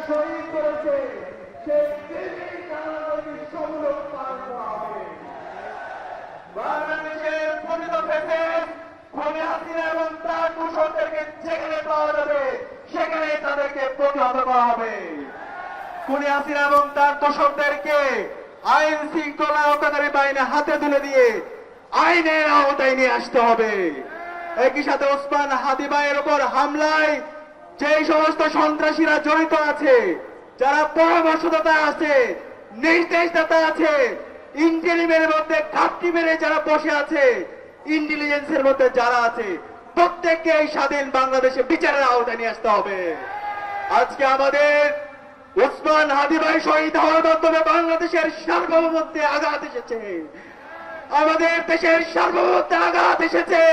শহীদ করেছে সেই দিল্লি কারাগারে সমুলক পালন করা হবে। বাংলাদেশের প্রকৃত ফ্যাসিস্ট খুনি হাসিনা এবং তার দূষণদেরকে যেখানে পাওয়া যাবে সেখানে তাদেরকে প্রতিহত করা হবে। খুনি হাসিনা এবং তার দূষণদেরকে আইন শৃঙ্খলা রক্ষাকারী বাহিনী হাতে তুলে দিয়ে আইনের আওতায় নিয়ে আসতে হবে। একই সাথে ওসমান হাদি ভাইয়ের উপর হামলায় যে সমস্ত সন্ত্রাসীরা জড়িত আছে, যারা পরামর্শদাতা আছে, নির্দেশদাতা আছে, ইন্টেলিজেন্সের মধ্যে ঘাপটি মেরে যারা বসে আছে, ইন্টেলিজেন্সের মধ্যে যারা আছে, প্রত্যেককে এই স্বাধীন বাংলাদেশে বিচারের আওতায় নিয়ে আসতে হবে। আজকে আমাদের ওসমান হাদি ভাই শহীদ হওয়ার মাধ্যমে বাংলাদেশের সার্বভৌমত্বে আঘাত এসেছে, আমাদের দেশের সার্বভৌমত্বে আঘাত এসেছে।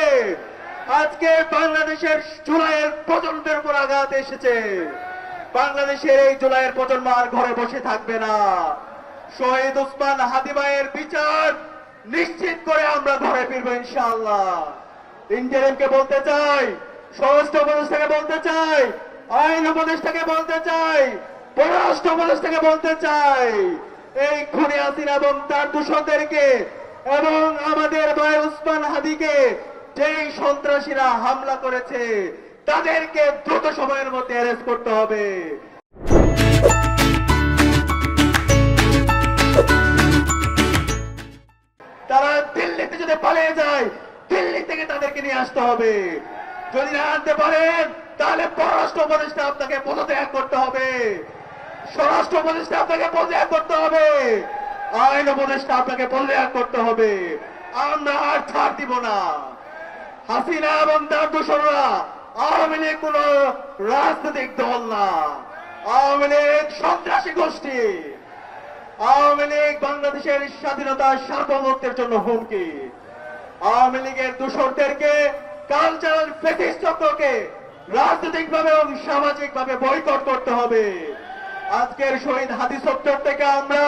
আজকে বাংলাদেশের জুলাইয়ের প্রজন্মের উপর আঘাত এসেছে। বাংলাদেশের এই জুলাইয়ের প্রজন্ম আর ঘরে বসে থাকবে না। শহীদ ওসমান হাদি ভাইয়ের বিচার নিশ্চিত করে আমরা ঘরে ফিরবো ইনশাআল্লাহ। ইন্টারিমকে বলতে চাই, স্বরাষ্ট্র উপদেষ্টাকে বলতে চাই, আইন উপদেষ্টাকে বলতে চাই, পররাষ্ট্র উপদেষ্টাকে বলতে চাই, এই খুনি হাসিনা এবং তার দূষণদেরকে এবং আমাদের ভাই ওসমান হাদিকে যেই সন্ত্রাসীরা হামলা করেছে তাদেরকে দ্রুত সময়ের মধ্যে অ্যারেস্ট করতে হবে। তারা দিল্লিতে যদি পালিয়ে যায়, দিল্লি থেকে তাদেরকে নিয়ে আসতে হবে। যদি না আনতে পারেন তাহলে পররাষ্ট্র উপদেষ্টা আপনাকে পদত্যাগ করতে হবে, স্বরাষ্ট্র উপদেষ্টা আপনাকে পদত্যাগ করতে হবে, আইন উপদেষ্টা আপনাকে পদত্যাগ করতে হবে। আমরা আর ছাড় দিব না। হাসিনা এবং তার দূষণরা আওয়ামী লীগ কোন রাজনৈতিক দল না, আওয়ামী লীগ সন্ত্রাসী গোষ্ঠী। আওয়ামী লীগ বাংলাদেশের স্বাধীনতা সার্বভৌমত্বের জন্য হুমকি। আওয়ামী লীগের দূষণদেরকে, কালচারাল ফ্যাসিস্ট চক্রকে রাজনৈতিকভাবে এবং সামাজিকভাবে বয়কট করতে হবে। আজকের শহীদ হাদি চত্বর থেকে আমরা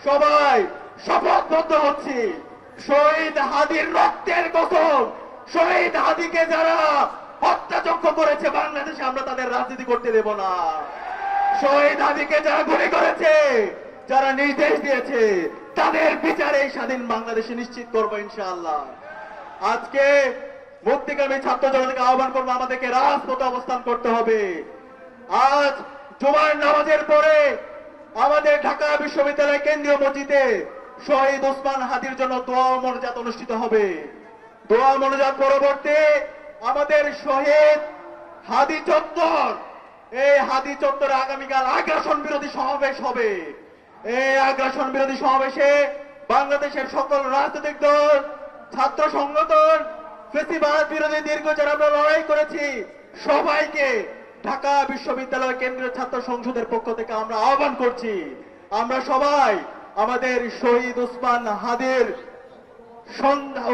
সবাই শপথবদ্ধ হচ্ছি, শহীদ হাদির রক্তের কসম, শহীদ হাদিকে যারা হত্যাযজ্ঞ করেছে বাংলাদেশে আমরা তাদের রাজনীতি করতে দেব না। শহীদ হাদিকে যারা গুলি করেছে, যারা নির্দেশ দিয়েছে, তাদের বিচারে স্বাধীন বাংলাদেশে নিশ্চিত করবো ইনশাআল্লাহ। আজকে মুক্তিকামী ছাত্র জনতাকে আহ্বান করবো, আমাদেরকে রাজপথে অবস্থান করতে হবে। আজ জুমার নামাজের পরে আমাদের ঢাকা বিশ্ববিদ্যালয় কেন্দ্রীয় মসজিদে শহীদ ওসমান হাদির জন্য দোয়া ও মোনাজাত অনুষ্ঠিত হবে। দোয়া মোনাজাত পরবর্তী আমাদের শহীদ হাদি চত্বর, এই হাদি চত্বরে আগামীকাল আগ্রাসন বিরোধী সমাবেশ হবে। এই আগ্রাসন বিরোধী সমাবেশে বাংলাদেশের সকল রাজনৈতিক দল, ছাত্র সংগঠন, ফ্যাসিবাদ বিরোধী দীর্ঘ যারা আমরা লড়াই করেছি, সবাইকে ঢাকা বিশ্ববিদ্যালয় কেন্দ্রীয় ছাত্র সংসদের পক্ষ থেকে আমরা আহ্বান করছি। আমরা সবাই আমাদের শহীদ ওসমান হাদির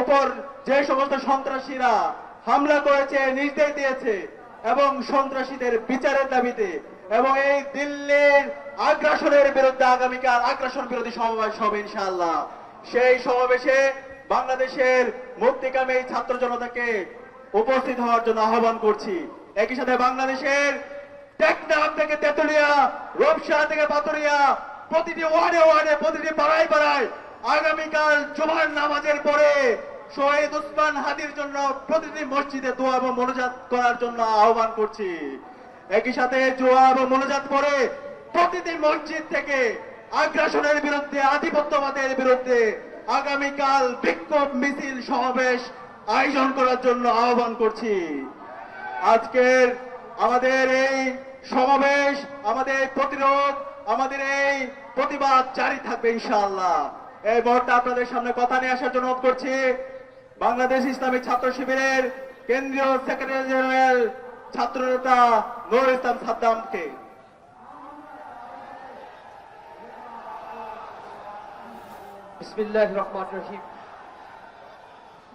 উপর যে সমস্ত সন্ত্রাসীরা হামলা করেছে, নির্দেশ দিয়েছে এবং সন্ত্রাসীদের বিচারের দাবিতে এবং এই দিল্লির আগ্রাসনের বিরুদ্ধে আগামীকাল আগ্রাসন বিরোধী সমাবেশ হবে ইনশাআল্লাহ। সেই সমাবেশে বাংলাদেশের মুক্তিকামী ছাত্র জনতাকে উপস্থিত হওয়ার জন্য আহ্বান করছি। একই সাথে বাংলাদেশের টেকনাফ থেকে তেতুলিয়া, রূপসা থেকে পাতুরিয়া, প্রতিটি ওয়ার্ডে ওয়ার্ডে, প্রতিটি পাড়ায় পাড়ায় আগামীকাল জুমার নামাজের পরে শহীদ ওসমান হাদির জন্য প্রতিটি মসজিদে দোয়া এবং মোনাজাত করার জন্য আহ্বান করছি। একই সাথে দোয়া এবং মোনাজাত পরে প্রতিটি মসজিদ থেকে আগ্রাসনের বিরুদ্ধে, আধিপত্যবাদের বিরুদ্ধে আগামীকাল বিক্ষোভ মিছিল সমাবেশ আয়োজন করার জন্য আহ্বান করছি। আজকের আমাদের এই সমাবেশ, আমাদের প্রতিরোধ, আমাদের এই প্রতিবাদ জারি থাকবে ইনশাআল্লাহ। এই মুহূর্তে আপনাদের সামনে কথা নিয়ে আসার জন্য অনুরোধ করছি বাংলাদেশ ইসলামী ছাত্র শিবিরের কেন্দ্রীয় সেক্রেটারি জেনারেল ছাত্রনেতা নুরুল ইসলাম সাদ্দামকে। বিসমিল্লাহির রহমানির রহিম।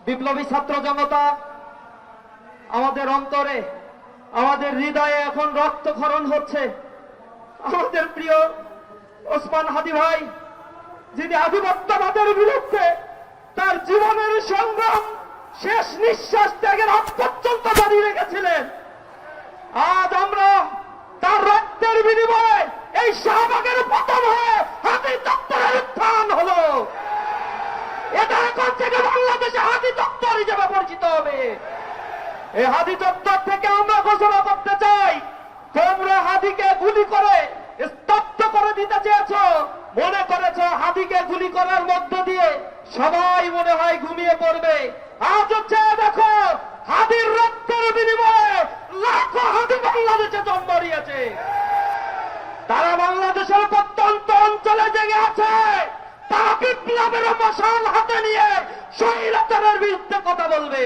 বিপ্লবী ছাত্র জনতা, আমাদের অন্তরে, আমাদের হৃদয়ে এখন রক্তক্ষরণ হচ্ছে। আমাদের প্রিয় ওসমান হাদি ভাই, যিনি আধিপত্যবাদের বিরুদ্ধে তার জীবনের সংগ্রাম শেষ নিঃশ্বাস ত্যাগের আগ পর্যন্ত জারি রেখেছিলেন, আজ আমরা তার রক্তের বিনিময়ে এই হাদি চত্বর থেকে আমরা ঘোষণা করতে চাই, তোমরা হাদিকে গুলি করে স্তব্ধ করে দিতে চেয়েছো, মনে করেছো হাদিকে গুলি করার মধ্য দিয়ে সবাই মনে হয় ঘুমিয়ে পড়বে। আজ হচ্ছে দেখো, হাদির রক্তের বিনিময়ে লাখো হাদি বাংলাদেশে জন্ম নিয়েছে। তারা বাংলাদেশের প্রত্যন্ত অঞ্চলে জেগে আছে, তারা বিপ্লবের মশাল হাতে নিয়ে স্বৈরাচারের বিরুদ্ধে কথা বলবে।